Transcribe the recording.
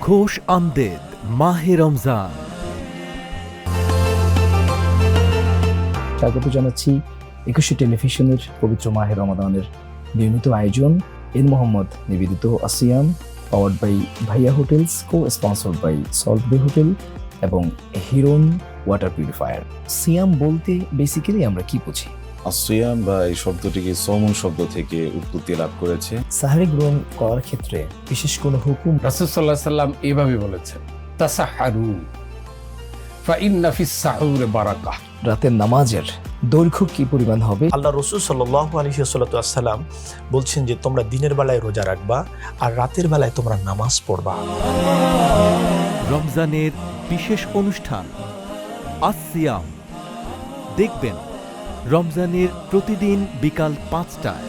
খোশ আমদেদ মাহে রমজান। স্বাগত জানাচ্ছি একুশে টেলিভিশনের পবিত্র মাহে রমাদানের নিয়মিত আয়োজন এন মোহাম্মদ নিবেদিত আসিয়াম, powered by Bhaiya hotels, co sponsored by Salt Bay hotel এবং হিরন ওয়াটার পিউরিফায়ার। সিয়াম বলতে বেসিক্যালি আমরা কি বুঝি? আসিয়াম বা এই শব্দটিকে সৌমন শব্দ থেকে উৎপত্তি লাভ করেছে। সাহারি গ্রহণ করার ক্ষেত্রে বিশেষ কোনো হুকুম? রাসূল সাল্লাল্লাহু আলাইহি সাল্লাম এভাবে বলেছেন, তাসাহহারু ফাইন্না ফিস সাহুরে বারাকাহ। রাতের নামাজের দৈর্ঘ্য কি পরিমাণ হবে? আল্লাহ রসুল সাল্লাল্লাহু আলাইহি ওয়াসাল্লাম বলছেন যে তোমরা দিনের বেলায় রোজা রাখবা আর রাতের বেলায় তোমরা নামাজ পড়বা। রমজানের বিশেষ অনুষ্ঠান আসিয়াম দেখবেন রমজানের প্রতিদিন বিকাল ৫টায়।